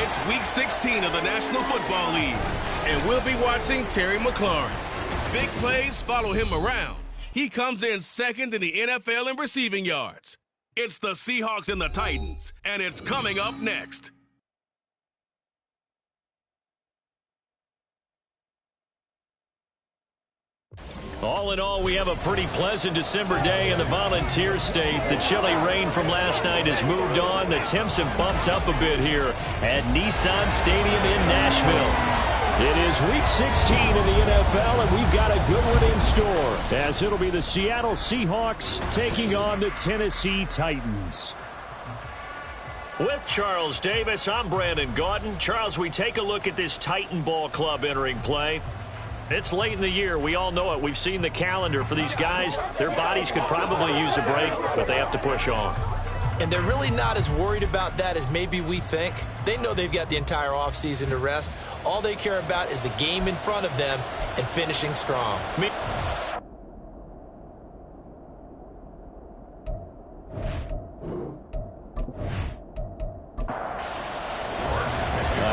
It's Week 16 of the National Football League, and we'll be watching Terry McLaurin. Big plays follow him around. He comes in second in the NFL in receiving yards. It's the Seahawks and the Titans, and it's coming up next. All in all, we have a pretty pleasant December day in the Volunteer State. The chilly rain from last night has moved on. The temps have bumped up a bit here at Nissan Stadium in Nashville. It is Week 16 in the NFL, and we've got a good one in store, as it'll be the Seattle Seahawks taking on the Tennessee Titans. With Charles Davis, I'm Brandon Gaudin. Charles, we take a look at this Titan Ball Club entering play. It's late in the year. We all know it. We've seen the calendar for these guys. Their bodies could probably use a break, but they have to push on. And they're really not as worried about that as maybe we think. They know they've got the entire offseason to rest. All they care about is the game in front of them and finishing strong.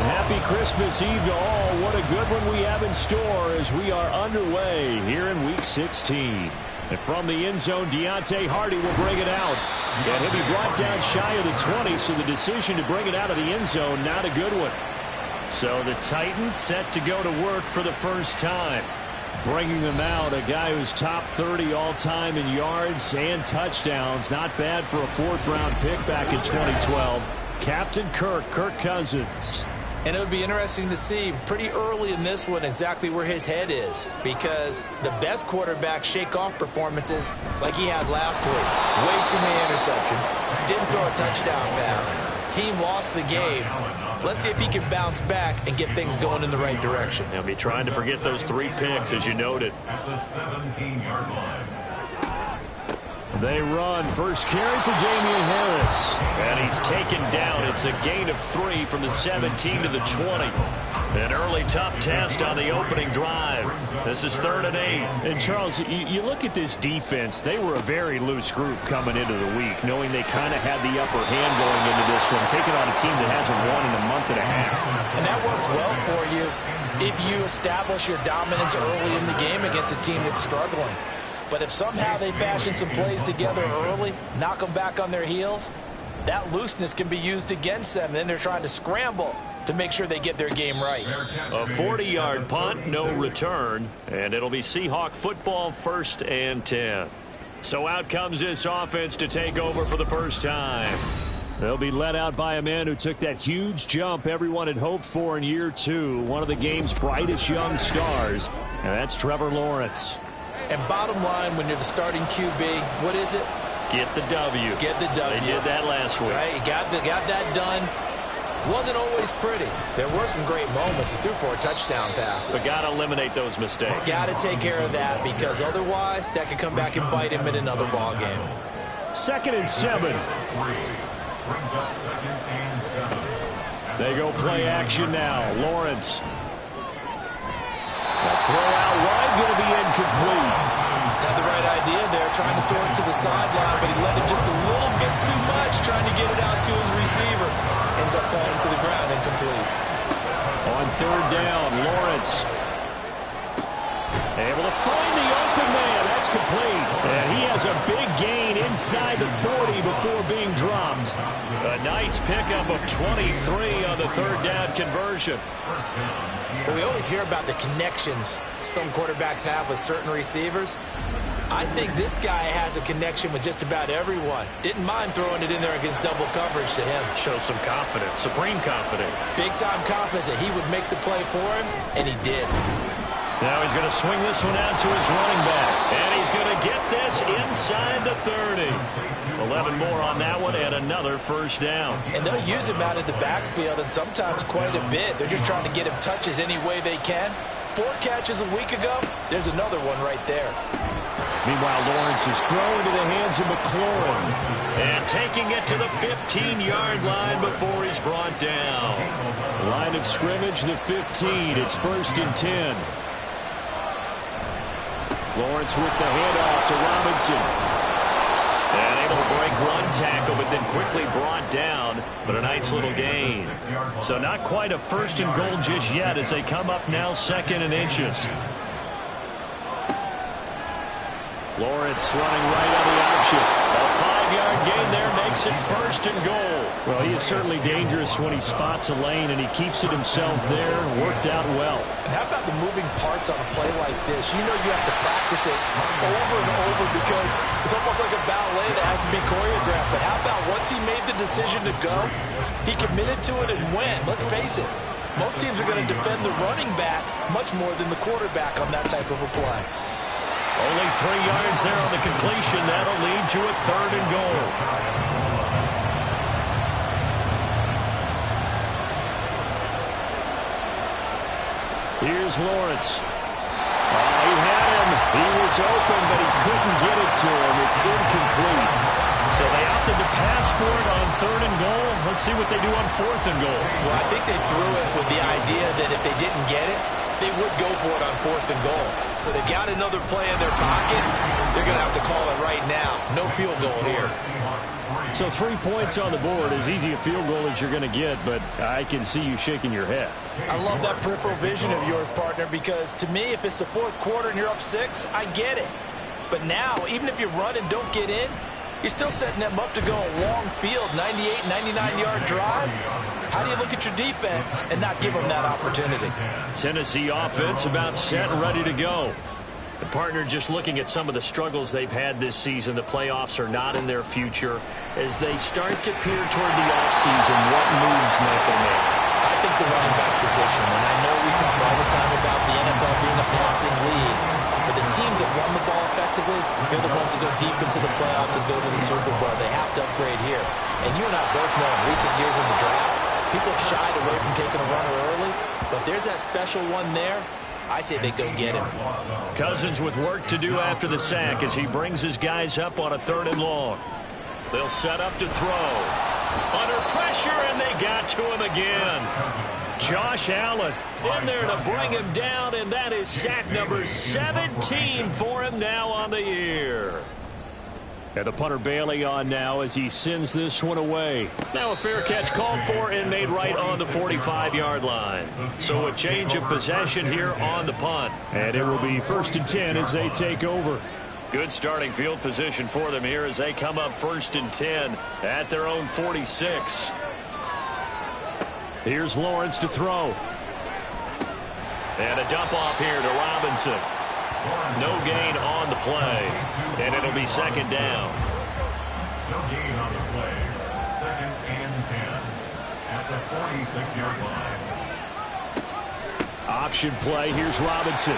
Happy Christmas Eve to all. What a good one we have in store as we are underway here in Week 16. And from the end zone, Deontay Hardy will bring it out. And he'll be brought down shy of the 20, so the decision to bring it out of the end zone, not a good one. So the Titans set to go to work for the first time. Bringing them out, a guy who's top 30 all-time in yards and touchdowns. Not bad for a fourth-round pick back in 2012. Captain Kirk Cousins. And it would be interesting to see pretty early in this one exactly where his head is, because the best quarterbacks shake off performances like he had last week. Way too many interceptions. Didn't throw a touchdown pass. Team lost the game. Let's see if he can bounce back and get things going in the right direction. He'll be trying to forget those 3 picks, as you noted. At the 17-yard line. They run. First carry for Damian Harris. And he's taken down. It's a gain of 3 from the 17 to the 20. An early tough test on the opening drive. This is 3rd and 8. And Charles, you look at this defense. They were a very loose group coming into the week, knowing they kind of had the upper hand going into this one, taking on a team that hasn't won in a month and a half. And that works well for you if you establish your dominance early in the game against a team that's struggling. But if somehow they fashion some plays together early, knock them back on their heels, that looseness can be used against them. Then they're trying to scramble to make sure they get their game right. A 40-yard punt, no return, and it'll be Seahawk football, 1st and 10. So out comes this offense to take over for the first time. They'll be led out by a man who took that huge jump everyone had hoped for in year 2, one of the game's brightest young stars, and that's Trevor Lawrence. And bottom line, when you're the starting QB, what is it? Get the W. Get the W. They did that last week. Right, got that done. Wasn't always pretty. There were some great moments. He threw 4 touchdown passes. But got to eliminate those mistakes. Got to take care of that, because otherwise that could come back and bite him in another ball game. 2nd and 7. They go play action now. Lawrence. The throw out wide, going to be incomplete. Had the right idea there, trying to throw it to the sideline, but he let it just a little bit too much, trying to get it out to his receiver. Ends up falling to the ground, incomplete. On 3rd down, Lawrence able to find the open man. That's complete. And he has a big gain inside the 40 before being dropped. A nice pickup of 23 on the 3rd down conversion. Well, we always hear about the connections some quarterbacks have with certain receivers. I think this guy has a connection with just about everyone. Didn't mind throwing it in there against double coverage to him. Shows some confidence, supreme confidence. Big-time confidence that he would make the play for him, and he did. Now he's going to swing this one out to his running back. And he's going to get this inside the 30. 11 more on that one and another first down. And they'll use him out of the backfield, and sometimes quite a bit. They're just trying to get him touches any way they can. 4 catches a week ago, there's another one right there. Meanwhile, Lawrence is thrown to the hands of McLaurin. And taking it to the 15-yard line before he's brought down. Line of scrimmage, the 15. It's 1st and 10. Lawrence with the handoff to Robinson. And able to break one tackle, but then quickly brought down. But a nice little gain. So not quite a first and goal just yet as they come up now 2nd and inches. Lawrence running right on the option. A 5-yard gain there makes it 1st and goal. Well, he is certainly dangerous when he spots a lane, and he keeps it himself there. Worked out well. And how about the moving parts on a play like this? You know you have to practice it over and over because it's almost like a ballet that has to be choreographed. But how about once he made the decision to go, he committed to it and went. Let's face it, most teams are going to defend the running back much more than the quarterback on that type of a play. Only 3 yards there on the completion. That'll lead to a 3rd and goal. Here's Lawrence. He had him. He was open, but he couldn't get it to him. It's incomplete. So they opted to pass for it on 3rd and goal. Let's see what they do on 4th and goal. Well, I think they threw it with the idea that if they didn't get it, they would go for it on 4th and goal. So they've got another play in their pocket. They're going to have to call it right now. No field goal here. So 3 points on the board, as easy a field goal as you're going to get, but I can see you shaking your head. I love that peripheral vision of yours, partner, because to me, if it's the 4th quarter and you're up 6, I get it. But now, even if you run and don't get in, you're still setting them up to go a long field, 98, 99-yard drive. How do you look at your defense and not give them that opportunity? Tennessee offense about set and ready to go. The partner just looking at some of the struggles they've had this season. The playoffs are not in their future. As they start to peer toward the offseason, what moves might they make? I think the running back position, and I know we talk all the time about the NFL being a passing league, but the teams that run the ball effectively, they're the ones that go deep into the playoffs and go to the Super Bowl. They have to upgrade here. And you and I both know in recent years in the draft, people have shied away from taking a runner early, but if there's that special one there, I say they go get him. Cousins with work to do after the sack as he brings his guys up on a 3rd and long. They'll set up to throw. Under pressure, and they got to him again. Josh Allen in there to bring him down, and that is sack number 17 for him now on the year. And the punter Bailey on now as he sends this one away. Now a fair catch called for and made right on the 45-yard line. So a change of possession here on the punt. And it will be 1st and 10 as they take over. Good starting field position for them here as they come up 1st and 10 at their own 46. Here's Lawrence to throw. And a dump off here to Robinson. No gain on the play. And it'll be 2nd down. No gain on the play. 2nd and 10 at the 46-yard line. Option play. Here's Robinson.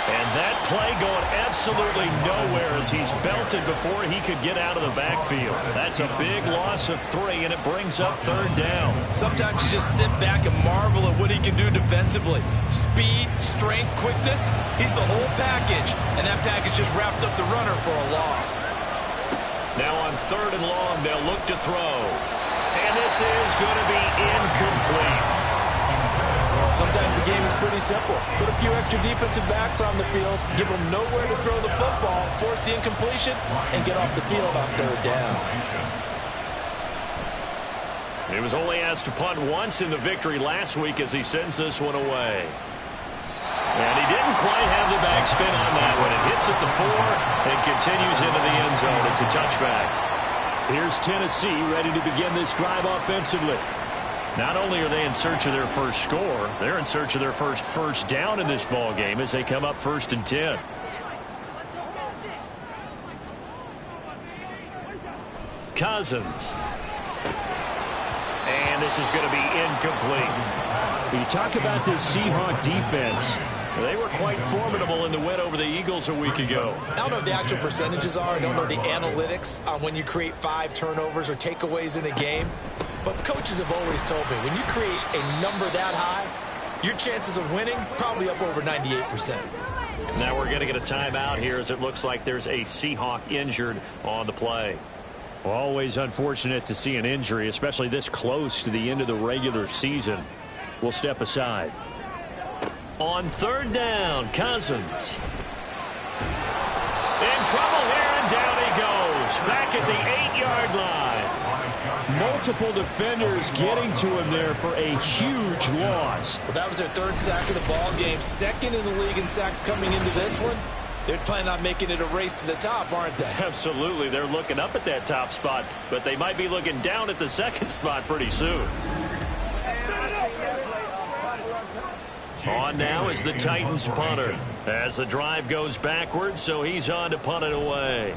And that play going absolutely nowhere as he's belted before he could get out of the backfield. That's a big loss of 3, and it brings up 3rd down. Sometimes you just sit back and marvel at what he can do defensively. Speed, strength, quickness, he's the whole package. And that package just wrapped up the runner for a loss. Now on 3rd and long, they'll look to throw. And this is going to be incomplete. Sometimes the game is pretty simple. Put a few extra defensive backs on the field, give them nowhere to throw the football, force the incompletion, and get off the field on 3rd down. He was only asked to punt once in the victory last week as he sends this one away. And he didn't quite have the backspin on that one. It hits at the 4 and continues into the end zone. It's a touchback. Here's Tennessee ready to begin this drive offensively. Not only are they in search of their first score, they're in search of their first down in this ball game as they come up 1st and 10. Cousins. And this is going to be incomplete. When you talk about this Seahawk defense, they were quite formidable in the win over the Eagles a week ago. I don't know what the actual percentages are. I don't know the analytics on when you create 5 turnovers or takeaways in a game. But coaches have always told me, when you create a number that high, your chances of winning probably up over 98%. Now we're going to get a timeout here as it looks like there's a Seahawk injured on the play. Well, always unfortunate to see an injury, especially this close to the end of the regular season. We'll step aside. On 3rd down, Cousins. In trouble here, and down he goes. back at the 8-yard line. Multiple defenders getting to him there for a huge loss. Well, that was their 3rd sack of the ball game. 2nd in the league in sacks coming into this one. They're planning on making it a race to the top, aren't they? Absolutely. They're looking up at that top spot, but they might be looking down at the 2nd spot pretty soon. On now is the Titans punter as the drive goes backwards, so he's on to punt it away.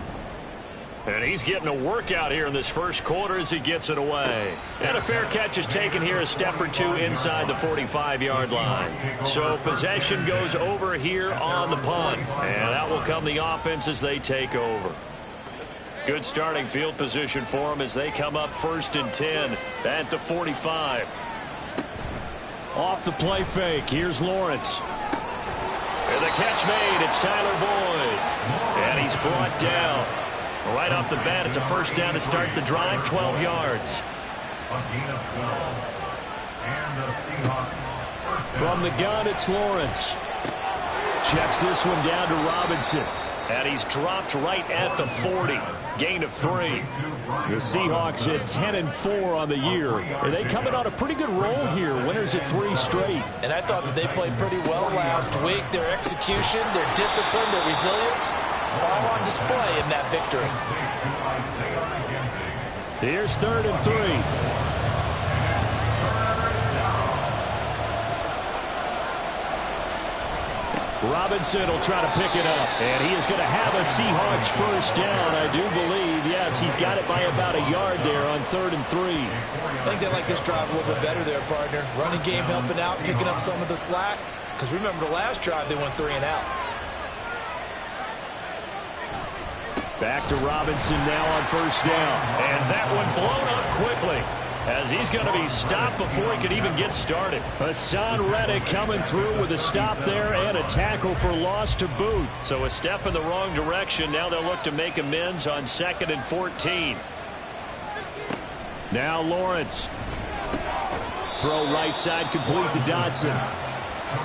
And he's getting a workout here in this first quarter as he gets it away. And a fair catch is taken here a step or two inside the 45-yard line. So possession goes over here on the punt. And that will come the offense as they take over. Good starting field position for them as they come up 1st and 10 at the 45. Off the play fake. Here's Lawrence. And the catch made. It's Tyler Boyd. And he's brought down. Right off the bat, it's a first down to start the drive, 12 yards. A gain of 12. And the Seahawks first down. From the gun, it's Lawrence. Checks this one down to Robinson. And he's dropped right at the 40. Gain of 3. The Seahawks at 10-4 on the year. And they coming on a pretty good roll here. Winners at 3 straight. And I thought that they played pretty well last week. Their execution, their discipline, their resilience, all on display in that victory. Here's 3rd and 3. Robinson will try to pick it up. And he is going to have a Seahawks first down, I do believe. Yes, he's got it by about a yard there on 3rd and 3. I think they like this drive a little bit better there, partner. Running game helping out, picking up some of the slack. Because remember, the last drive they went 3 and out. Back to Robinson now on first down. And that one blown up quickly as he's going to be stopped before he could even get started. Hassan Reddick coming through with a stop there and a tackle for loss to boot. So a step in the wrong direction. Now they'll look to make amends on 2nd and 14. Now Lawrence. Throw right side complete to Dodson.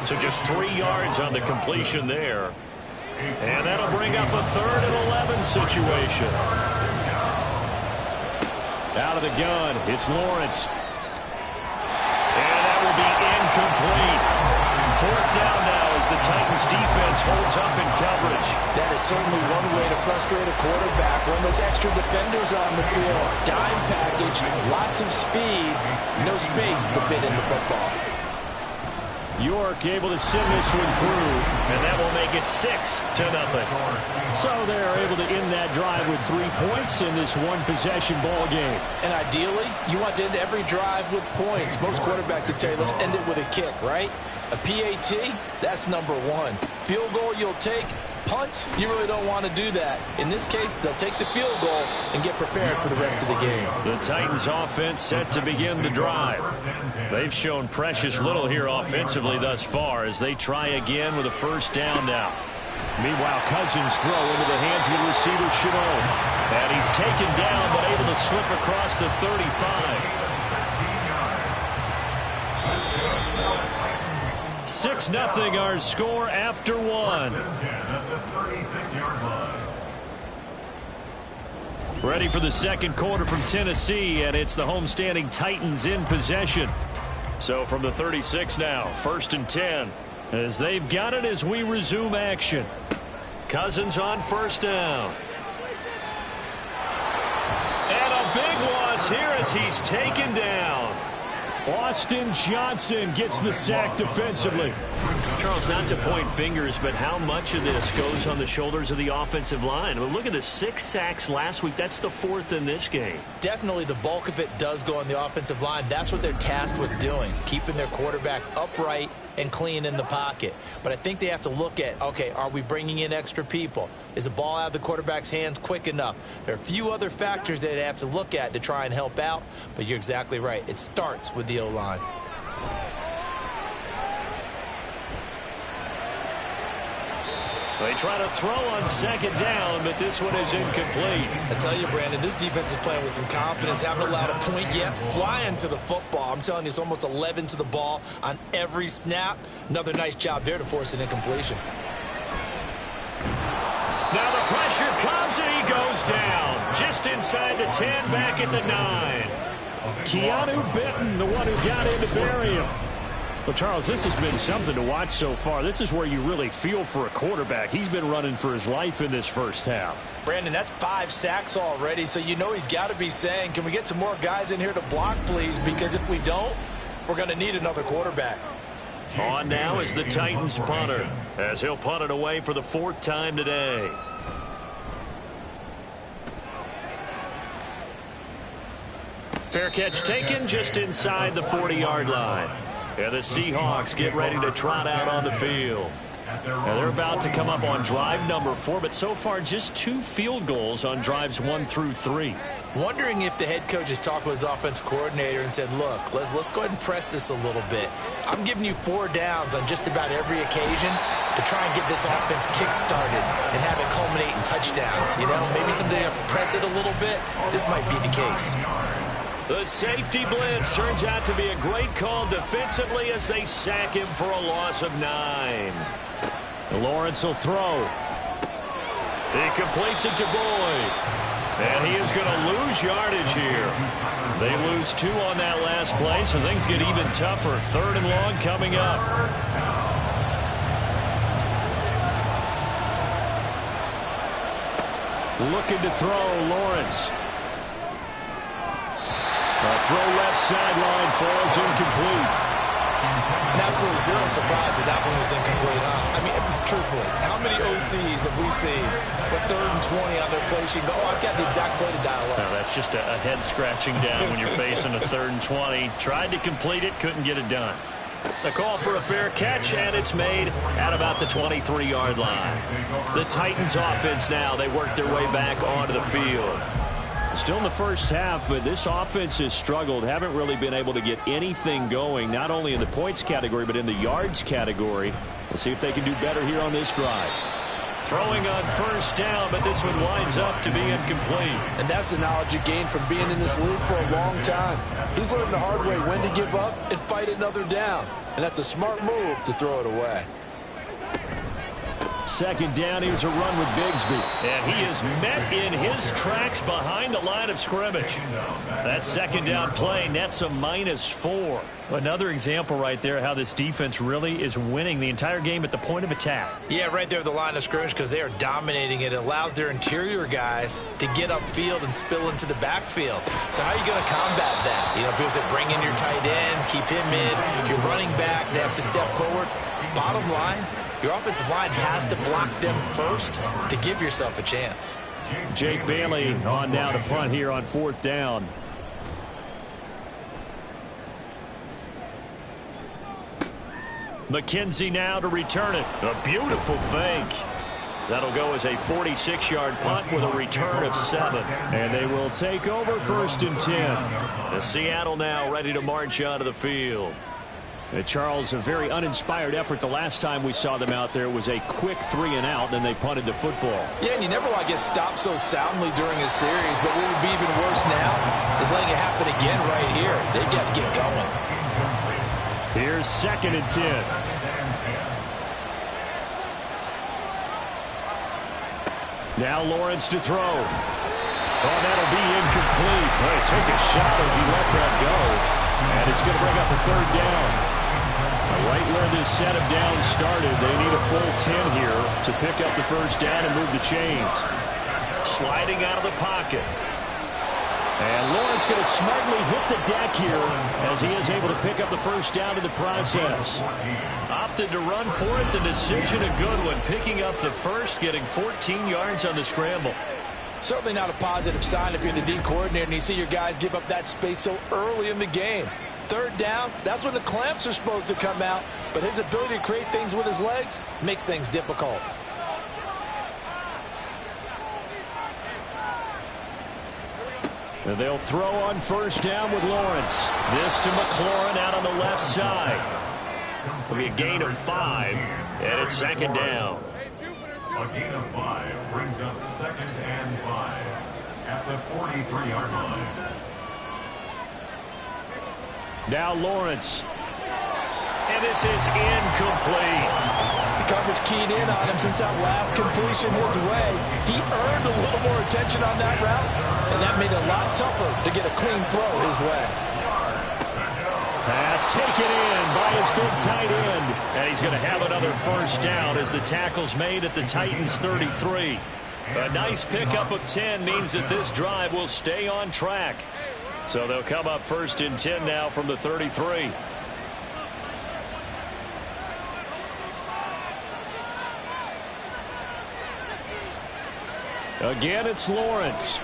So just 3 yards on the completion there. And that'll bring up a 3rd and 11 situation. Out of the gun, it's Lawrence. And that will be incomplete. 4th down now as the Titans defense holds up in coverage. That is certainly one way to frustrate a quarterback. When those extra defenders on the field, dime package, lots of speed, no space to fit in the football. York able to send this one through. And that will make it 6-0. So they're able to end that drive with 3 points in this one-possession ball game. And ideally, you want to end every drive with points. Most quarterbacks would tell you, let's end it with a kick, right? A PAT, that's number 1. Field goal you'll take. Punts, you really don't want to do that. In this case, they'll take the field goal and get prepared for the rest of the game. The Titans offense set to begin the drive. They've shown precious little here offensively thus far as they try again with a first down now. Meanwhile, Cousins throw into the hands of the receiver, Chenot. And he's taken down but able to slip across the 35. 6-0 our score after 1. Ready for the second quarter from Tennessee, and it's the homestanding Titans in possession. So from the 36 now, 1st and 10, as they've got it as we resume action. Cousins on first down. And a big loss here as he's taken down. Austin Johnson gets the sack defensively. Charles, not to point fingers, but how much of this goes on the shoulders of the offensive line? Well, look at the 6 sacks last week. That's the 4th in this game. Definitely the bulk of it does go on the offensive line. That's what they're tasked with doing, keeping their quarterback upright and clean in the pocket. But I think they have to look at, okay, are we bringing in extra people? Is the ball out of the quarterback's hands quick enough? There are a few other factors that they have to look at to try and help out, but you're exactly right. It starts with the O-line. They try to throw on 2nd down, but this one is incomplete. I tell you, Brandon, this defense is playing with some confidence. Haven't allowed a point yet. Flying to the football. I'm telling you, it's almost 11 to the ball on every snap. Another nice job there to force an incompletion. Now the pressure comes and he goes down. inside the 10, back at the 9. Keanu Benton, the one who got in to bury him. Well, Charles, this has been something to watch so far. This is where you really feel for a quarterback. He's been running for his life in this first half. Brandon, that's 5 sacks already, so you know he's got to be saying, can we get some more guys in here to block, please? Because if we don't, we're going to need another quarterback. On now is the Titans punter, as he'll punt it away for the 4th time today. Fair catch taken just inside the 40-yard line. And the Seahawks get ready to trot out on the field. Now they're about to come up on drive number 4, but so far just 2 field goals on drives 1 through 3. Wondering if the head coach has talked with his offensive coordinator and said, look, let's go ahead and press this a little bit. I'm giving you 4 downs on just about every occasion to try and get this offense kick-started and have it culminate in touchdowns. You know, maybe someday I'll press it a little bit. This might be the case. The safety blitz turns out to be a great call defensively as they sack him for a loss of 9. Lawrence will throw. He completes it to Boyd. And he is going to lose yardage here. They lose 2 on that last play, so things get even tougher. 3rd and long coming up. Looking to throw, Lawrence. A throw left sideline falls incomplete. And absolutely zero surprise that that one was incomplete, huh? I mean, truthfully, how many OCs have we seen with 3rd and 20 on their play sheet and go, oh, I've got the exact play to dial up? Now, that's just a head scratching down when you're facing a 3rd and 20. Tried to complete it, couldn't get it done. The call for a fair catch, and it's made at about the 23-yard line. The Titans offense now, they work their way back onto the field. Still in the first half, but this offense has struggled. Haven't really been able to get anything going, not only in the points category, but in the yards category. We'll see if they can do better here on this drive. Throwing on 1st down, but this one winds up to be incomplete. And that's the knowledge you gain from being in this league for a long time. He's learned the hard way when to give up and fight another down. And that's a smart move to throw it away. 2nd down, here's a run with Bigsby. And he is met in his tracks behind the line of scrimmage. That 2nd down play nets a -4. Another example right there how this defense really is winning the entire game at the point of attack. Yeah, right there at the line of scrimmage because they are dominating it. It allows their interior guys to get upfield and spill into the backfield. So how are you going to combat that? You know, people say bring in your tight end, keep him in. Your running backs, they have to step forward. Bottom line, your offensive line has to block them first to give yourself a chance. Jake Bailey on now to punt here on 4th down. McKenzie now to return it. A beautiful fake. That'll go as a 46-yard punt with a return of 7. And they will take over 1st and 10. The Seattle now ready to march onto the field. Charles, a very uninspired effort. The last time we saw them out there was a quick 3 and out, and they punted the football. Yeah, and you never want to get stopped so soundly during a series, but what would be even worse now is letting it happen again right here. They've got to get going. Here's 2nd and 10. Now Lawrence to throw. Oh, that'll be incomplete. Well, he took a shot as he let that go. And it's going to bring up a 3rd down. Right where this set of downs started, they need a full 10 here to pick up the 1st down and move the chains. Sliding out of the pocket. And Lawrence going to smartly hit the deck here as he is able to pick up the 1st down in the process. Opted to run for it. The decision a good one. Picking up the 1st, getting 14 yards on the scramble. Certainly not a positive sign if you're the D coordinator and you see your guys give up that space so early in the game. 3rd down, that's when the clamps are supposed to come out, but his ability to create things with his legs makes things difficult. And they'll throw on 1st down with Lawrence. This to McLaurin out on the left side. Will be a gain of 5, and it's 2nd down. A gain of 5 brings up 2nd and 5 at the 43-yard line. Now Lawrence. And this is incomplete. coverage keyed in on him since that last completion his way. He earned a little more attention on that route, and that made it a lot tougher to get a clean throw his way. Pass taken in by his big tight end. And he's going to have another first down as the tackle's made at the Titans' 33. A nice pickup of 10 means that this drive will stay on track. So they'll come up first and 10 now from the 33. Again, it's Lawrence.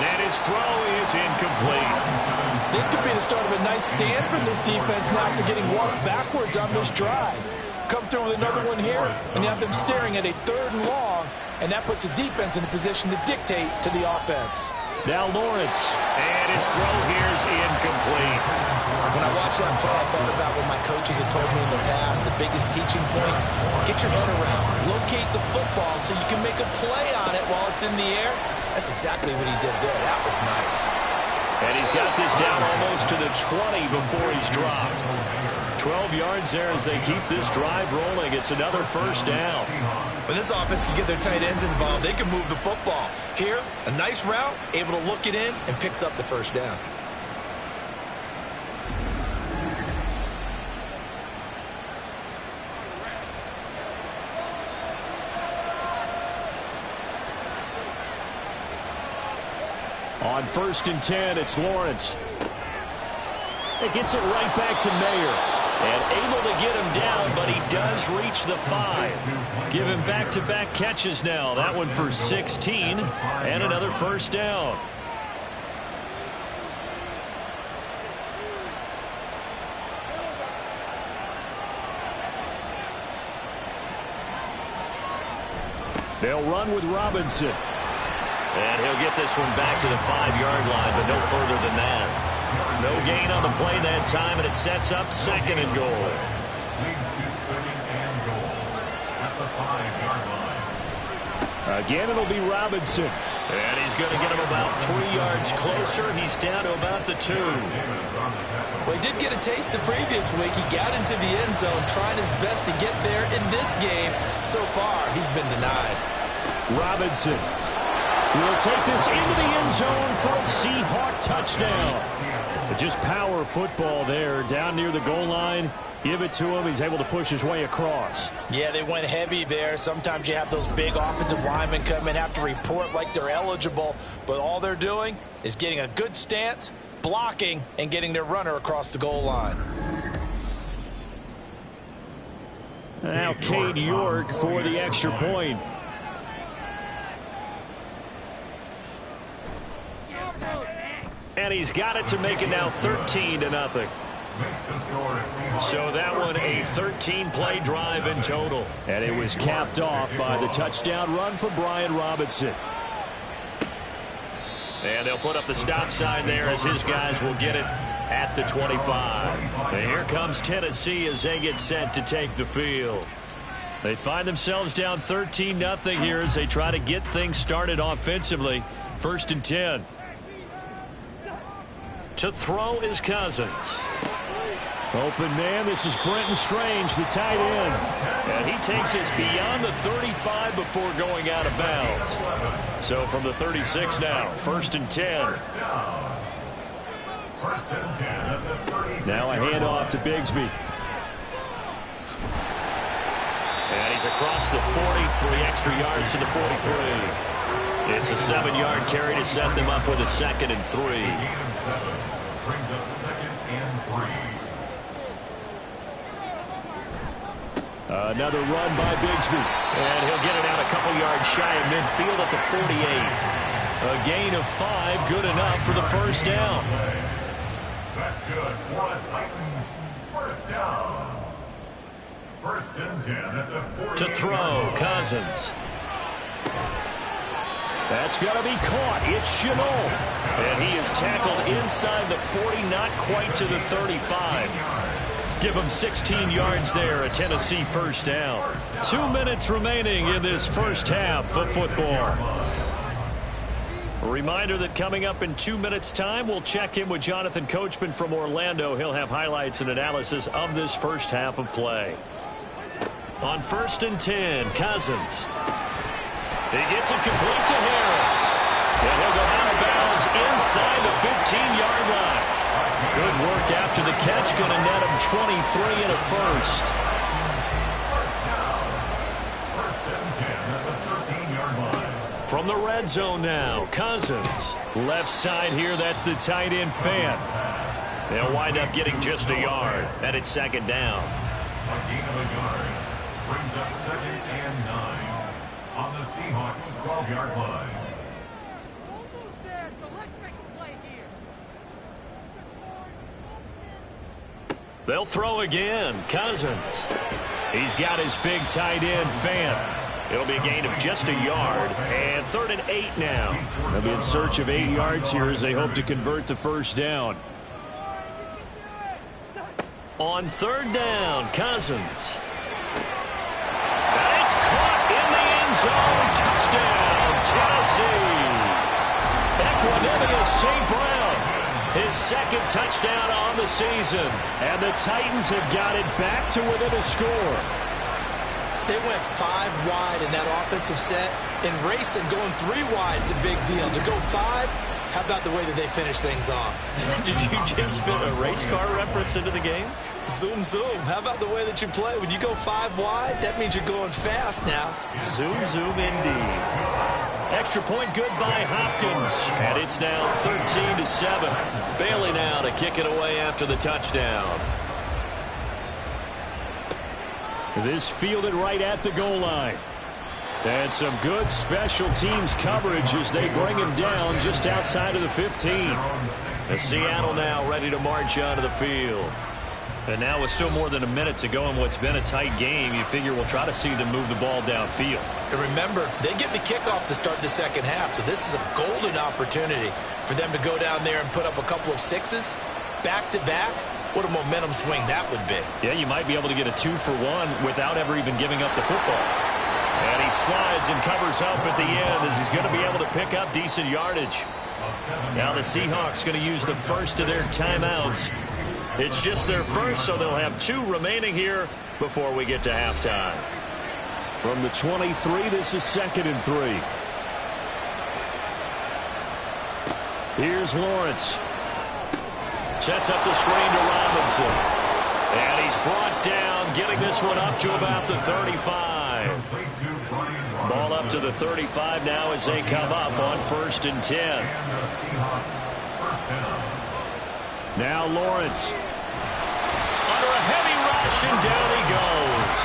And his throw is incomplete. This could be the start of a nice stand from this defense now after getting walked backwards on this drive. Come through with another one here, and you have them staring at a 3rd and long, and that puts the defense in a position to dictate to the offense. Now Lawrence, and his throw here is incomplete. When I watched that play, I thought about what my coaches had told me in the past. The biggest teaching point, get your head around, locate the football so you can make a play on it while it's in the air. That's exactly what he did there. That was nice. And he's got this down almost to the 20 before he's dropped. 12 yards there as they keep this drive rolling. It's another first down. When this offense can get their tight ends involved, they can move the football. Here, a nice route, able to look it in, and picks up the first down. On first and 10, it's Lawrence. It gets it right back to Mayer. And able to get him down, but he does reach the 5. Give him back-to-back catches now. That one for 16, and another first down. They'll run with Robinson. And he'll get this one back to the 5-yard line, but no further than that. No gain on the play that time, and it sets up 2nd and goal. Leads to 2nd and goal at the 5-yard line. Again, it'll be Robinson. And he's going to get him about 3 yards closer. He's down to about the 2. Well, he did get a taste the previous week. He got into the end zone, trying his best to get there in this game. So far, he's been denied. Robinson will take this into the end zone for a Seahawk touchdown. Just power football there down near the goal line. Give it to him. He's able to push his way across. Yeah, they went heavy there. Sometimes you have those big offensive linemen come in, have to report like they're eligible, but all they're doing is getting a good stance, blocking, and getting their runner across the goal line. Now Cade York for the extra point. And he's got it to make it now 13-0. So that one a 13-play drive in total. And it was capped off by the touchdown run for Brian Robinson. And they'll put up the stop sign there as his guys will get it at the 25. And here comes Tennessee as they get set to take the field. They find themselves down 13-0 here as they try to get things started offensively. 1st and 10. To throw is Cousins. Open man, this is Brenton Strange, the tight end. And he takes us beyond the 35 before going out of bounds. So from the 36 now, 1st and 10. Now a handoff to Bigsby. And he's across the 40, 3 extra yards to the 43. It's a 7-yard carry to set them up with a 2nd and 3. Brings up 2nd and 3. Another run by Bigsby. And he'll get it out a couple yards shy of midfield at the 48. A gain of 5, good enough for the first down. That's good for the Titans. First down. 1st and 10 at the 48. To throw, Cousins. That's going to be caught. It's Chenault. And he is tackled inside the 40, not quite to the 35. Give him 16 yards there, a Tennessee first down. 2 minutes remaining in this first half of football. A reminder that coming up in 2 minutes' time, we'll check in with Jonathan Coachman from Orlando. He'll have highlights and analysis of this first half of play. On 1st and 10, Cousins. He gets it complete to Harris. And he'll go out of bounds inside the 15-yard line. Good work after the catch. Going to net him 23 and a first. From the red zone now, Cousins. Left side here, that's the tight end Fan. They'll wind up getting just a yard. And it's 2nd down. A gain of a yard brings up 2nd and 9 on the Seahawks 12-yard line. Almost there, so let's make a play here. They'll throw again. Cousins. He's got his big tight end Fan. It'll be a gain of just a yard, and 3rd and 8 now. They'll be in search of 8 yards here as they hope to convert the first down. On 3rd down, Cousins. And it's caught in the end zone. Touchdown, Tennessee. Equanimous St. Brown. His 2nd touchdown on the season. And the Titans have got it back to within a score. They went 5 wide in that offensive set. In racing, going 3 wide is a big deal. To go 5, how about the way that they finish things off? Did you just fit a race car reference into the game? Zoom, zoom. How about the way that you play? When you go 5 wide, that means you're going fast now. Zoom, zoom indeed. Extra point good by Hopkins. And it's now 13-7. Bailey now to kick it away after the touchdown. This fielded right at the goal line. And some good special teams coverage as they bring him down just outside of the 15. And Seattle now ready to march onto the field. And now with still more than a minute to go in what's been a tight game, you figure we'll try to see them move the ball downfield. And remember, they get the kickoff to start the second half, so this is a golden opportunity for them to go down there and put up a couple of 6s back-to-back. What a momentum swing that would be. Yeah, you might be able to get a 2-for-1 without ever even giving up the football. And he slides and covers up at the end as he's going to be able to pick up decent yardage. Now the Seahawks going to use the first of their timeouts. It's just their first, so they'll have 2 remaining here before we get to halftime. From the 23, this is 2nd and 3. Here's Lawrence. Sets up the screen to Robinson. And he's brought down, getting this one up to about the 35. Ball up to the 35 now as they come up on 1st and 10. Now Lawrence. Under a heavy rush, and down he goes.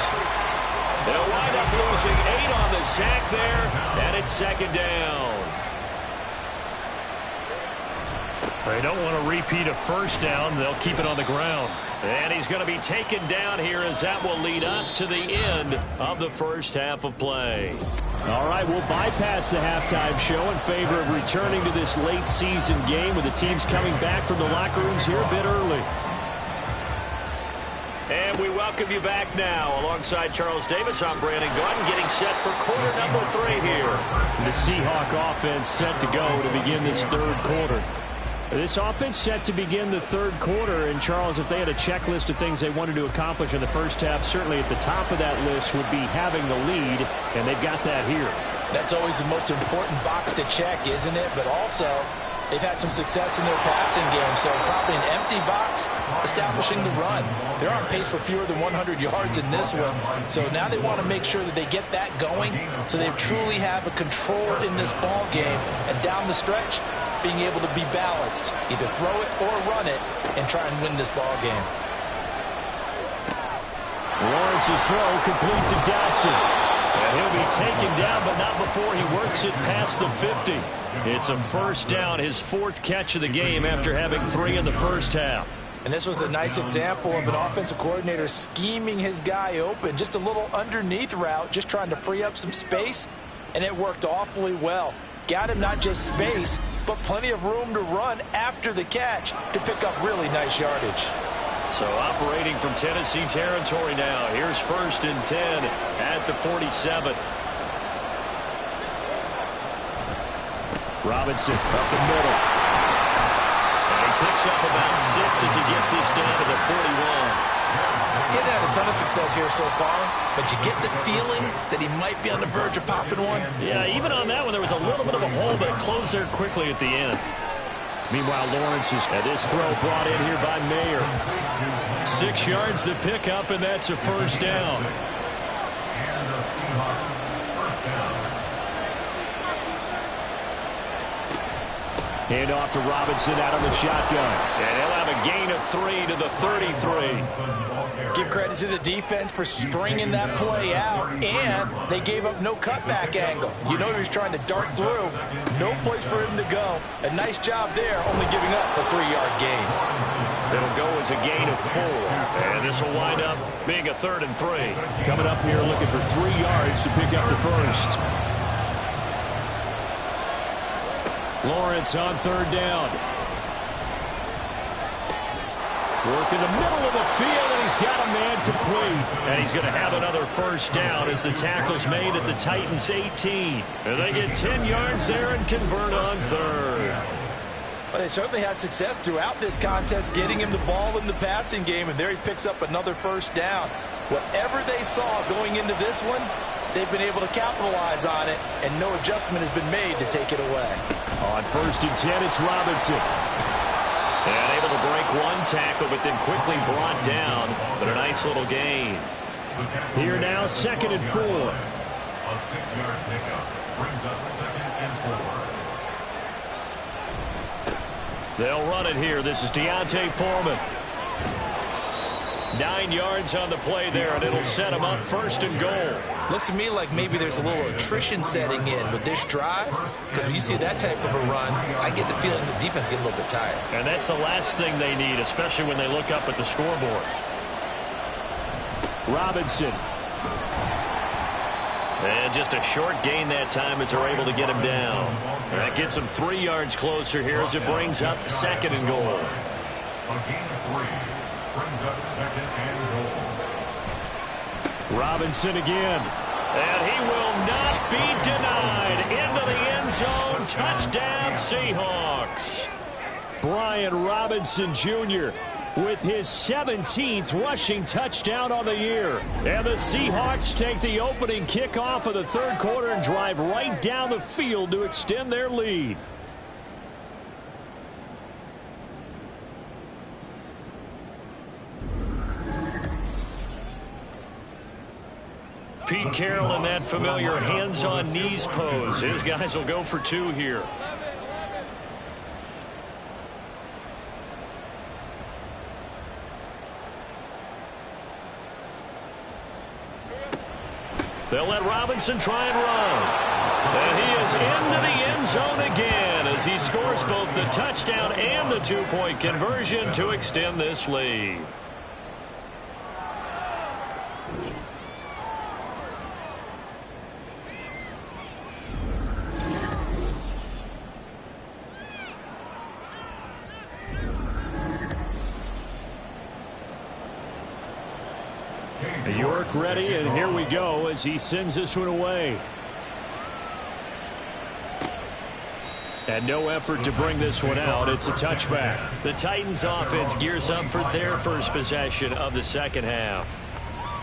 They'll wind up losing 8 on the sack there, and it's 2nd down. They don't want to repeat a first down. They'll keep it on the ground. And he's going to be taken down here as that will lead us to the end of the first half of play. All right, we'll bypass the halftime show in favor of returning to this late season game with the teams coming back from the locker rooms here a bit early. And we welcome you back now. Alongside Charles Davis, I'm Brandon Gordon, getting set for quarter number 3 here. The Seahawk offense set to go to begin this 3rd quarter. This offense set to begin the 3rd quarter, and Charles, if they had a checklist of things they wanted to accomplish in the first half, certainly at the top of that list would be having the lead, and they've got that here. That's always the most important box to check, isn't it? But also, they've had some success in their passing game, so probably an empty box establishing the run. They're on pace for fewer than 100 yards in this one, so now they want to make sure that they get that going so they truly have a control in this ball game, and down the stretch, being able to be balanced, either throw it or run it, and try and win this ball game. Lawrence's throw complete to Dotson. And he'll be taken down, but not before he works it past the 50. It's a first down, his 4th catch of the game after having 3 in the first half. And this was a nice example of an offensive coordinator scheming his guy open. Just a little underneath route, just trying to free up some space, and it worked awfully well. Got him not just space, but plenty of room to run after the catch to pick up really nice yardage. So operating from Tennessee territory now. Here's 1st and 10 at the 47. Robinson up the middle. And he picks up about 6 as he gets this down to the 41. He hasn't had a ton of success here so far, but you get the feeling that he might be on the verge of popping one. Yeah, even on that one, there was a little bit of a hole, but it closed there quickly at the end. Meanwhile, Lawrence is at this throw brought in here by Mayer. 6 yards the pickup, and that's a first down. And the Seahawks first down. Hand off to Robinson out of the shotgun. And he'll have a gain of 3 to the 33. Give credit to the defense for stringing that play out, and they gave up no cutback angle. You know he was trying to dart through. No place for him to go. A nice job there, only giving up a 3-yard gain. It'll go as a gain of 4. And this will wind up being a 3rd and 3. Coming up here looking for 3 yards to pick up the first. Lawrence on 3rd down. Work in the middle of the field, and he's got a man complete. And he's going to have another first down as the tackle's made at the Titans' 18. And they get 10 yards there and convert on 3rd. Well, they certainly had success throughout this contest, getting him the ball in the passing game, and there he picks up another first down. Whatever they saw going into this one, they've been able to capitalize on it, and no adjustment has been made to take it away. On 1st and 10, it's Robinson. And able to break one tackle, but then quickly brought down. But a nice little gain. Here now, 2nd and 4. A 6-yard pickup brings up 2nd and 4. They'll run it here. This is Deontay Foreman. 9 yards on the play there, and it'll set him up 1st and goal. Looks to me like maybe there's a little attrition setting in with this drive, because when you see that type of a run, I get the feeling the defense getting a little bit tired. And that's the last thing they need, especially when they look up at the scoreboard. Robinson. And just a short gain that time as they're able to get him down. That gets him 3 yards closer here as it brings up 2nd and goal. A gain of 3 brings up 2nd and goal. Robinson again. And he will not be denied. Into the end zone. Touchdown, Seahawks. Brian Robinson Jr. with his 17th rushing touchdown on the year. And the Seahawks take the opening kickoff of the 3rd quarter and drive right down the field to extend their lead. Pete Carroll in that familiar hands-on knees pose. His guys will go for 2 here. They'll let Robinson try and run. And he is into the end zone again as he scores both the touchdown and the 2-point conversion to extend this lead. York ready, and here we go as he sends this one away. And no effort to bring this one out. It's a touchback. The Titans offense gears up for their first possession of the 2nd half.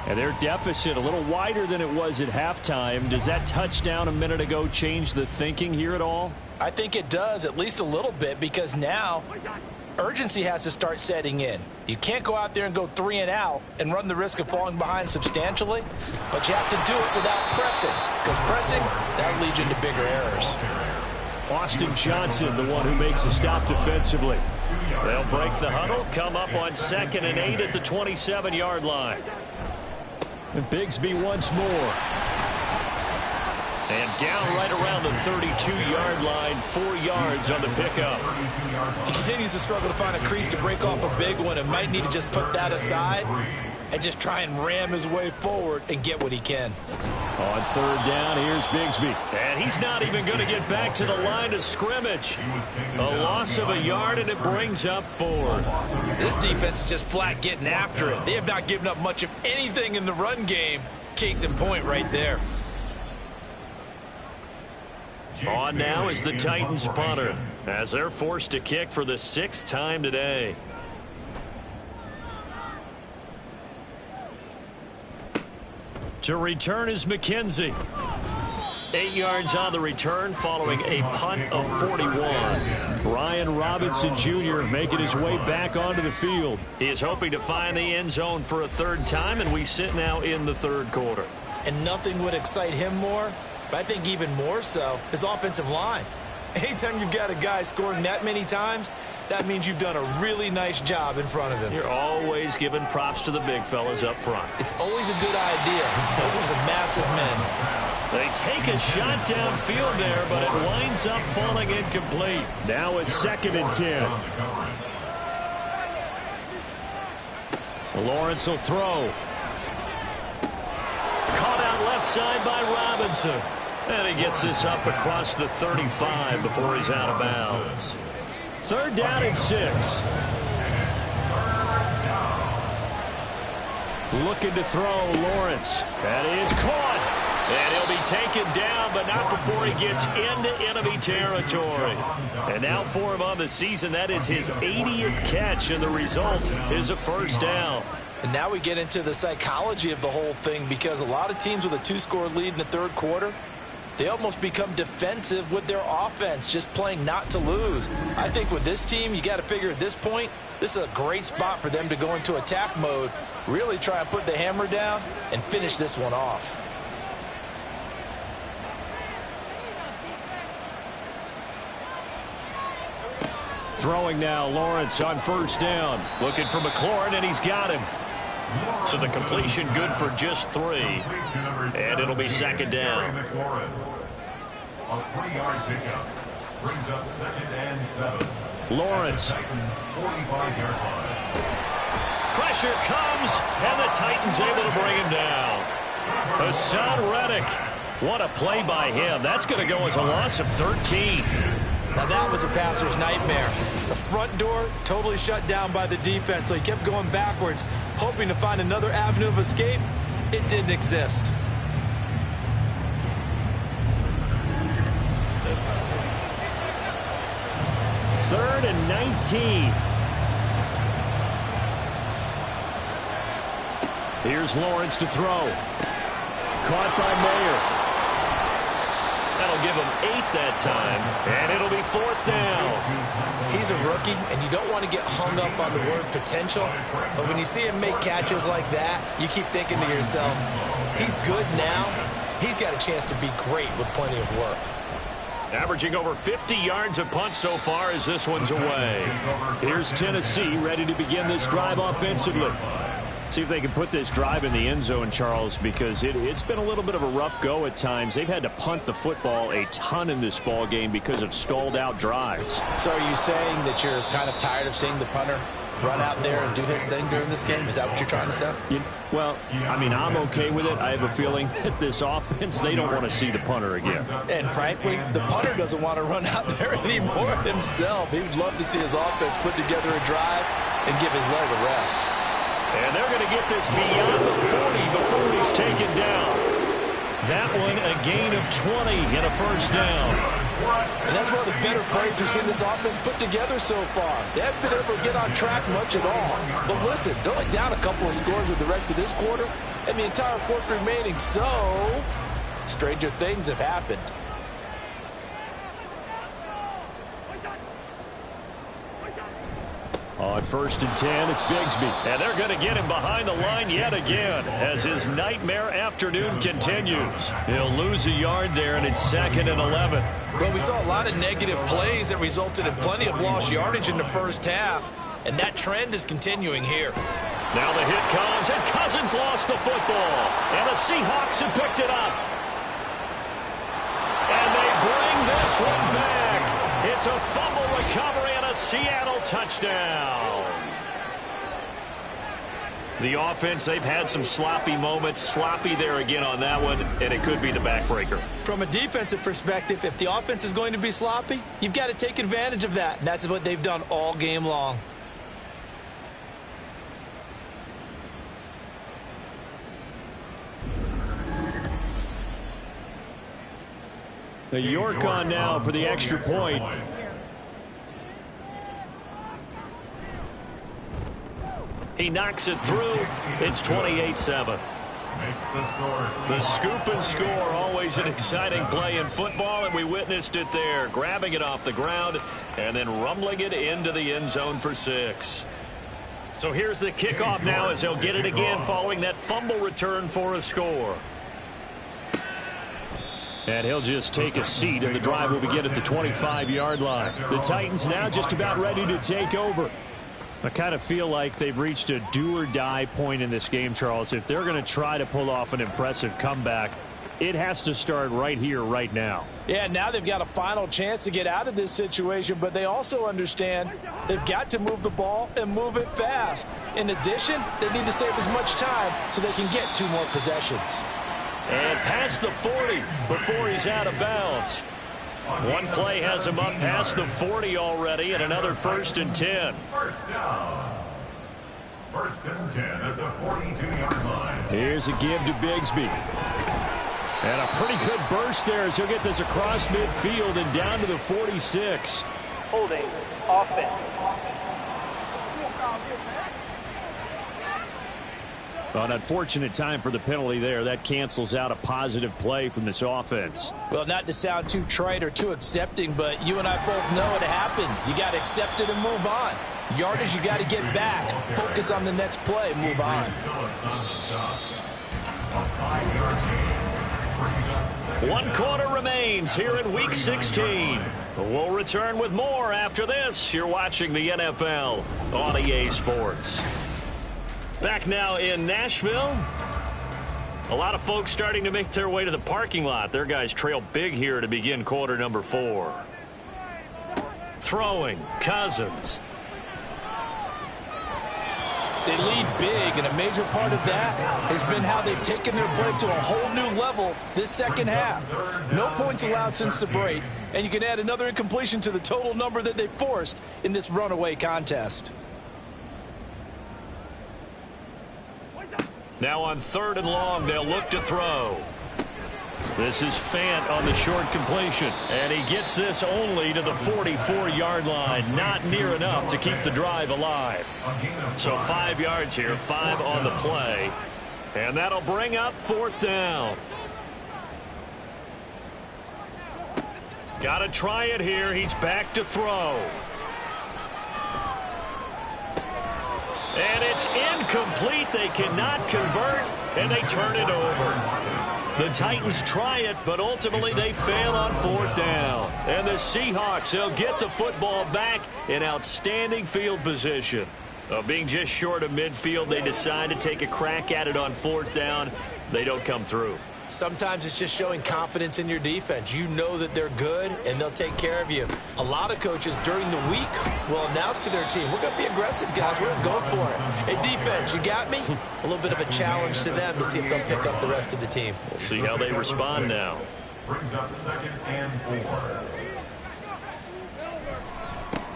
And their deficit a little wider than it was at halftime. Does that touchdown a minute ago change the thinking here at all? I think it does, at least a little bit, because now urgency has to start setting in. You can't go out there and go 3 and out and run the risk of falling behind substantially, but you have to do it without pressing, because pressing, that leads you into bigger errors. Austin Johnson, the one who makes the stop defensively. They'll break the huddle, come up on 2nd and 8 at the 27-yard line. And Bigsby once more. And down right around the 32-yard line, 4 yards on the pickup. He continues to struggle to find a crease to break off a big one and might need to just put that aside and just try and ram his way forward and get what he can. On 3rd down, here's Bigsby. And he's not even going to get back to the line of scrimmage. A loss of a yard, and it brings up 4th. This defense is just flat getting after it. They have not given up much of anything in the run game. Case in point right there. On now is the Titans punter, as they're forced to kick for the 6th time today. To return is McKenzie. 8 yards on the return following a punt of 41. Brian Robinson Jr. making his way back onto the field. He is hoping to find the end zone for a 3rd time, and we sit now in the 3rd quarter. And nothing would excite him more, but I think even more so, his offensive line. Anytime you've got a guy scoring that many times, that means you've done a really nice job in front of him. You're always giving props to the big fellas up front. It's always a good idea. Those are some massive men. They take a shot downfield there, but it winds up falling incomplete. Now it's 2nd and 10. Lawrence will throw. Caught out left side by Robinson. And he gets this up across the 35 before he's out of bounds. 3rd down and 6. Looking to throw, Lawrence. That is caught. And he'll be taken down, but not before he gets into enemy territory. And now for him on the season, that is his 80th catch, and the result is a 1st down. And now we get into the psychology of the whole thing, because a lot of teams with a 2-score lead in the 3rd quarter, they almost become defensive with their offense, just playing not to lose. I think with this team, you got to figure at this point, this is a great spot for them to go into attack mode, really try and put the hammer down and finish this one off. Throwing now, Lawrence on 1st down. Looking for McLaurin, and he's got him. So the completion good for just 3. And it'll be 2nd down. A 3-yard pickup brings up 2nd and 7. Lawrence. Titans 45-yard line. Pressure comes, and the Titans able to bring him down. Hassan Reddick. What a play by him. That's going to go as a loss of 13. Now that was a passer's nightmare. The front door totally shut down by the defense, so he kept going backwards, hoping to find another avenue of escape. It didn't exist. Third and 19. Here's Lawrence to throw. Caught by Mayer. That'll give him 8 that time, and it'll be 4th down. He's a rookie, and you don't want to get hung up on the word potential, but when you see him make catches like that, you keep thinking to yourself, he's good now. He's got a chance to be great with plenty of work. Averaging over 50 yards a punt so far as this one's away. Here's Tennessee ready to begin this drive offensively. See if they can put this drive in the end zone, Charles, because it's been a little bit of a rough go at times. They've had to punt the football a ton in this ball game because of stalled out drives. So are you saying that you're kind of tired of seeing the punter run out there and do his thing during this game? Is that what you're trying to say? Well, I mean, I'm okay with it. I have a feeling that this offense, they don't want to see the punter again. And frankly, the punter doesn't want to run out there anymore himself. He would love to see his offense put together a drive and give his leg a rest. And they're going to get this beyond the 40 before he's taken down. That one a gain of 20 and a 1st down. And that's one of the better plays we've seen this offense put together so far. They haven't been able to get on track much at all. But listen, they're only down a couple of scores with the rest of this quarter and the entire 4th remaining. So, stranger things have happened. On 1st and 10, it's Bigsby. And they're going to get him behind the line yet again as his nightmare afternoon continues. He'll lose a yard there, and it's 2nd and 11. Well, we saw a lot of negative plays that resulted in plenty of lost yardage in the 1st half, and that trend is continuing here. Now the hit comes, and Cousins lost the football. And the Seahawks have picked it up. And they bring this one back. It's a fumble recovery and a Seattle touchdown. The offense, they've had some sloppy moments. Sloppy there again on that one, and it could be the backbreaker. From a defensive perspective, if the offense is going to be sloppy, you've got to take advantage of that, and that's what they've done all game long. A York on now for the extra point. He knocks it through. It's 28-7. The scoop and score, always an exciting play in football, and we witnessed it there, grabbing it off the ground and then rumbling it into the end zone for 6. So here's the kickoff now as they'll get it again following that fumble return for a score. And he'll just take a seat, and the drive will begin at the 25-yard line. The Titans now just about ready to take over. I kind of feel like they've reached a do-or-die point in this game, Charles. If they're going to try to pull off an impressive comeback, it has to start right here, right now. Yeah, now they've got a final chance to get out of this situation, but they also understand they've got to move the ball and move it fast. In addition, they need to save as much time so they can get 2 more possessions. And past the 40 before he's out of bounds. One play has him up past the 40 already, and another 1st and 10. First down. 1st and 10 at the 42-yard line. Here's a give to Bigsby. And a pretty good burst there as he'll get this across midfield and down to the 46. Holding offense. An unfortunate time for the penalty there. That cancels out a positive play from this offense. Well, not to sound too trite or too accepting, but you and I both know it happens. You got to accept it and move on. Yardage, you got to get back. Focus on the next play. Move on. 1 quarter remains here in Week 16. We'll return with more after this. You're watching the NFL on EA Sports. Back now in Nashville. A lot of folks starting to make their way to the parking lot. Their guys trail big here to begin quarter number 4. Throwing, Cousins. They lead big, and a major part of that has been how they've taken their play to a whole new level this second half. No points allowed since the break, and you can add another incompletion to the total number that they forced in this runaway contest. Now on 3rd and long, they'll look to throw. This is Fant on the short completion. And he gets this only to the 44-yard line. Not near enough to keep the drive alive. So 5 yards here, 5 on the play. And that'll bring up 4th down. Got to try it here. He's back to throw. And it's incomplete. They cannot convert, and they turn it over. The Titans try it, but ultimately they fail on 4th down. And the Seahawks, they'll get the football back in outstanding field position. Being just short of midfield, they decide to take a crack at it on 4th down. They don't come through. Sometimes it's just showing confidence in your defense. You know that they're good, and they'll take care of you. A lot of coaches during the week will announce to their team, we're going to be aggressive, guys. We're going to go for it. Hey, defense, you got me? A little bit of a challenge to them to see if they'll pick up the rest of the team. We'll see how they respond now. Brings up 2nd and 4.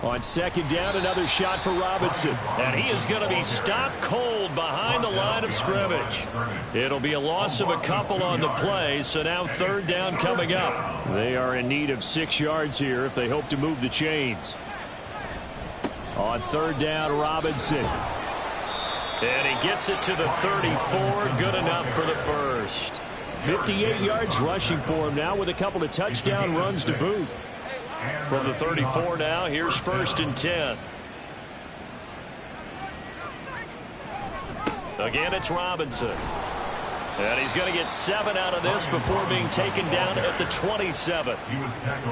On 2nd down, another shot for Robinson. And he is going to be stopped cold behind the line of scrimmage. It'll be a loss of a couple on the play, so now 3rd down coming up. They are in need of 6 yards here if they hope to move the chains. On 3rd down, Robinson. And he gets it to the 34. Good enough for the first. 58 yards rushing for him now with a couple of touchdown runs to boot. From the 34 now, here's 1st and 10. Again, it's Robinson. And he's going to get 7 out of this before being taken down at the 27.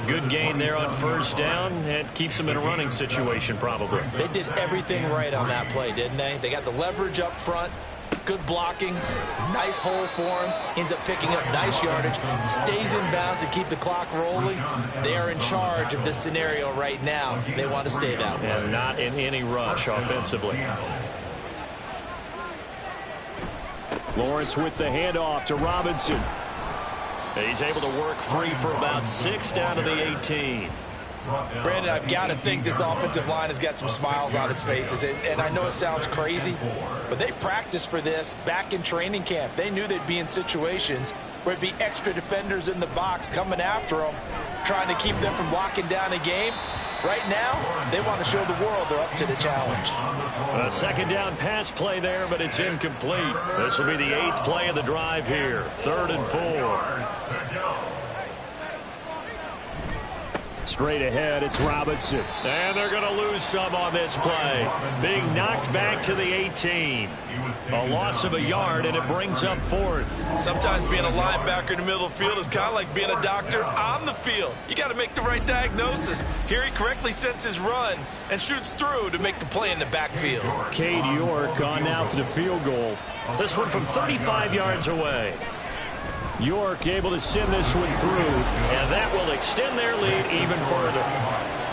Good gain there on 1st down, and keeps him in a running situation probably. They did everything right on that play, didn't they? They got the leverage up front. Good blocking, nice hole for him, ends up picking up nice yardage, stays in bounds to keep the clock rolling. They are in charge of this scenario right now. They want to stay that way. And not in any rush offensively. Lawrence with the handoff to Robinson. He's able to work free for about 6 down to the 18. Brandon, I've got to think this offensive line has got some smiles on its faces. And I know it sounds crazy, but they practiced for this back in training camp. They knew they'd be in situations where it'd be extra defenders in the box coming after them, trying to keep them from locking down a game. Right now, they want to show the world they're up to the challenge. A second down pass play there, but it's incomplete. This will be the 8th play of the drive here. 3rd and 4. Straight ahead, it's Robinson. And they're going to lose some on this play. Being knocked back to the 18. A loss of a yard, and it brings up 4th. Sometimes being a linebacker in the middle of the field is kind of like being a doctor on the field. You got to make the right diagnosis. Here he correctly sets his run and shoots through to make the play in the backfield. Cade York on now for the field goal. This one from 35 yards away. York able to send this one through, and that will extend their lead even further.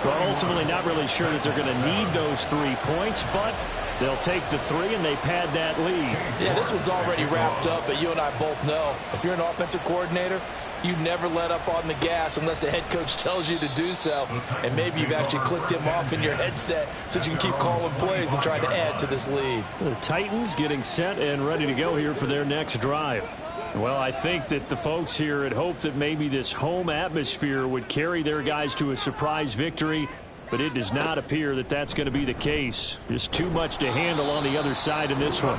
Well, ultimately not really sure that they're going to need those 3 points, but they'll take the 3 and they pad that lead. Yeah, this one's already wrapped up, but you and I both know if you're an offensive coordinator, you never let up on the gas unless the head coach tells you to do so. And maybe you've actually clicked him off in your headset so you can keep calling plays and trying to add to this lead. The Titans getting set and ready to go here for their next drive. Well, I think that the folks here had hoped that maybe this home atmosphere would carry their guys to a surprise victory, but it does not appear that that's going to be the case. Just too much to handle on the other side in this one.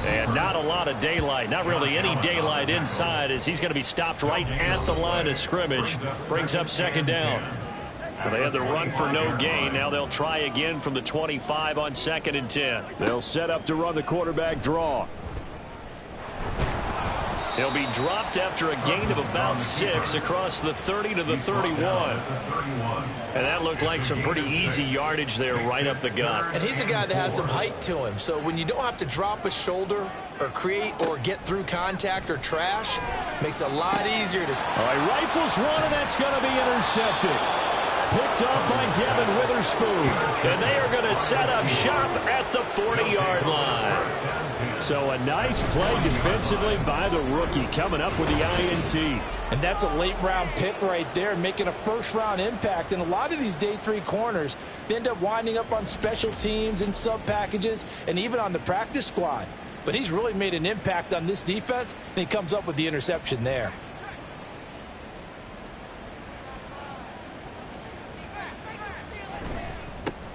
And not a lot of daylight, not really any daylight inside, as he's going to be stopped right at the line of scrimmage. Brings up 2nd down. Well, they had the run for no gain. Now they'll try again from the 25 on 2nd and 10. They'll set up to run the quarterback draw. He'll be dropped after a gain of about 6 across the 30 to the 31. And that looked like some pretty easy yardage there right up the gut. And he's a guy that has some height to him, so when you don't have to drop a shoulder or create or get through contact or trash, makes it a lot easier to... All right, rifles one, and that's going to be intercepted. Picked up by Devin Witherspoon. And they are going to set up shop at the 40-yard line. So a nice play defensively by the rookie, coming up with the INT. And that's a late-round pick right there, making a first-round impact. And a lot of these day 3 corners, they end up winding up on special teams and sub-packages and even on the practice squad. But he's really made an impact on this defense, and he comes up with the interception there.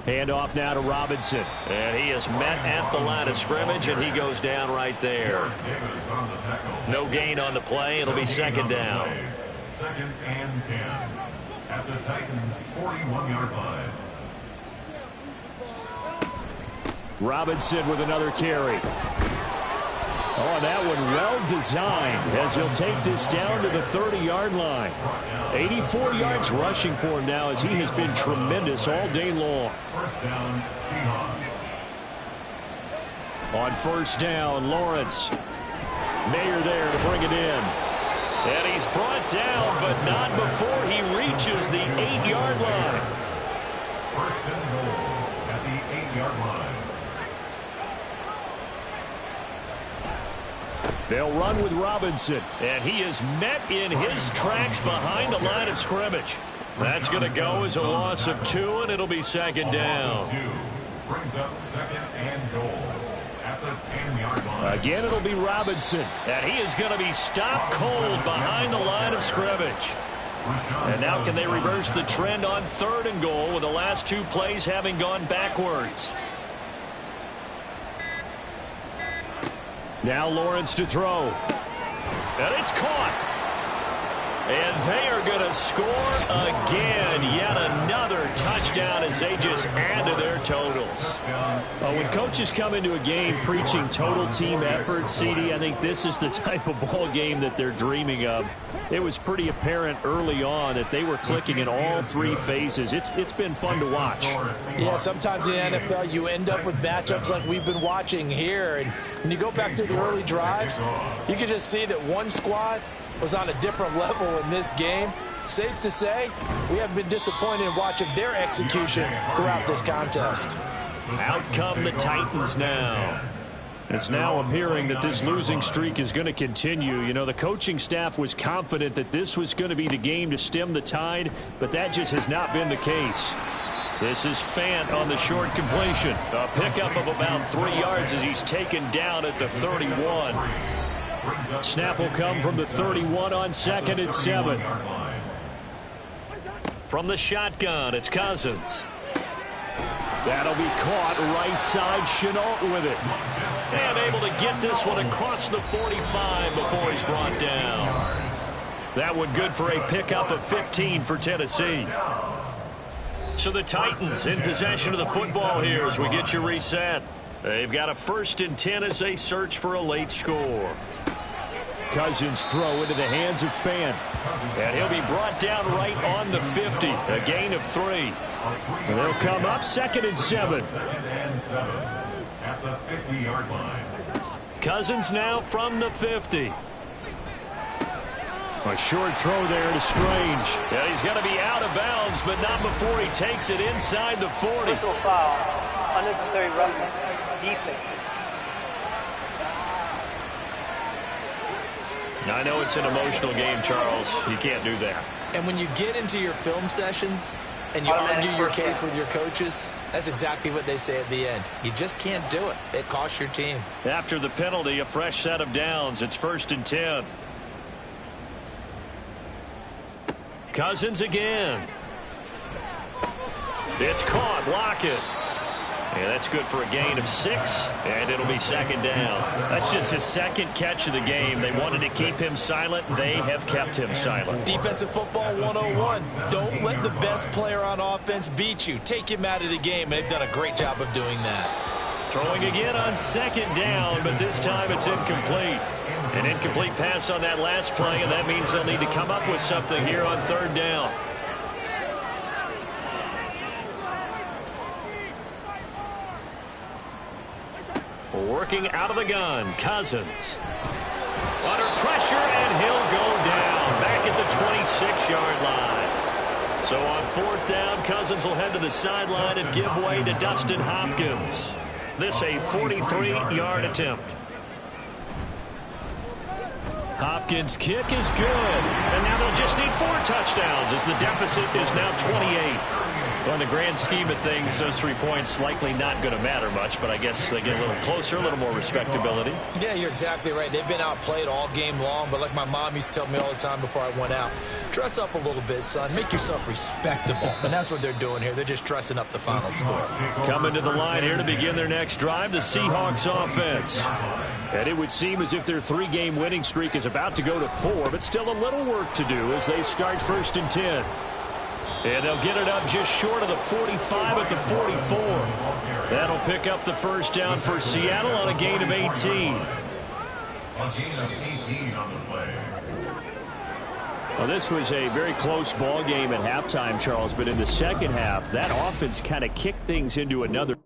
Handoff now to Robinson. And he is met at the line of scrimmage, and he goes down right there. No gain on the play. It'll be 2nd down. 2nd and 10 at the Titans' 41-yard line. Robinson with another carry. Oh, that one well designed as he'll take this down to the 30-yard line. 84 yards rushing for him now as he has been tremendous all day long. First down, Seahawks. On 1st down, Lawrence. Mayer there to bring it in. And he's brought down, but not before he reaches the 8-yard line. First and goal at the 8-yard line. They'll run with Robinson. And he is met in his tracks behind the line of scrimmage. That's going to go as a loss of 2, and it'll be 2nd down. Brings up 2nd and goal at the 10-yard line. Again, it'll be Robinson. And he is going to be stopped cold behind the line of scrimmage. And now can they reverse the trend on 3rd and goal with the last 2 plays having gone backwards? Now Lawrence to throw. And it's caught. And they are going to score again. Yet another touchdown as they just add to their totals. When coaches come into a game preaching total team effort, CD, I think this is the type of ball game that they're dreaming of. It was pretty apparent early on that they were clicking in all 3 phases. It's been fun to watch. Yeah, sometimes in the NFL you end up with matchups like we've been watching here. And when you go back to the early drives, you can just see that one squad was on a different level in this game. Safe to say, we haven't been disappointed in watching their execution throughout this contest. Out come the Titans now. It's now appearing that this losing streak is going to continue. You know, the coaching staff was confident that this was going to be the game to stem the tide, but that just has not been the case. This is Fant on the short completion. A pickup of about 3 yards as he's taken down at the 31. Snap will come from the 31 on 2nd and 7. From the shotgun, it's Cousins. That'll be caught right side. Chenault with it. And able to get this one across the 45 before he's brought down. That one good for a pickup of 15 for Tennessee. So the Titans in possession of the football here as we get you reset. They've got a 1st and 10 as they search for a late score. Cousins throw into the hands of Fant. And he'll be brought down right on the 50. A gain of 3. And they'll come up 2nd and 7. At the 50-yard line. Cousins now from the 50. A short throw there to Strange. Yeah, he's going to be out of bounds, but not before he takes it inside the 40. Personal foul, unnecessary roughness, defense. I know it's an emotional game, Charles. You can't do that. And when you get into your film sessions and you argue your case with your coaches, that's exactly what they say at the end. You just can't do it. It costs your team. After the penalty, a fresh set of downs. It's 1st and 10. Cousins again. It's caught. Lockett. Yeah, that's good for a gain of 6, and it'll be 2nd down. That's just his 2nd catch of the game. They wanted to keep him silent. They have kept him silent. Defensive football 101. Don't let the best player on offense beat you. Take him out of the game, and they've done a great job of doing that. Throwing again on 2nd down, but this time it's incomplete. An incomplete pass on that last play, and that means they'll need to come up with something here on 3rd down. Working out of the gun, Cousins. Under pressure, and he'll go down. Back at the 26-yard line. So on 4th down, Cousins will head to the sideline and give way to Dustin Hopkins. This a 43-yard attempt. Hopkins' kick is good. And now they'll just need 4 touchdowns as the deficit is now 28. Well, in the grand scheme of things, those 3 points likely not going to matter much, but I guess they get a little closer, a little more respectability. Yeah, you're exactly right. They've been outplayed all game long, but like my mom used to tell me all the time before I went out, dress up a little bit, son. Make yourself respectable. And that's what they're doing here. They're just dressing up the final score. Coming to the line here to begin their next drive, the Seahawks offense. And it would seem as if their 3-game winning streak is about to go to 4, but still a little work to do as they start 1st and 10. And they'll get it up just short of the 45 at the 44. That'll pick up the 1st down for Seattle on a gain of 18. A gain of 18 on the play. Well, this was a very close ball game at halftime, Charles, but in the second half, that offense kind of kicked things into another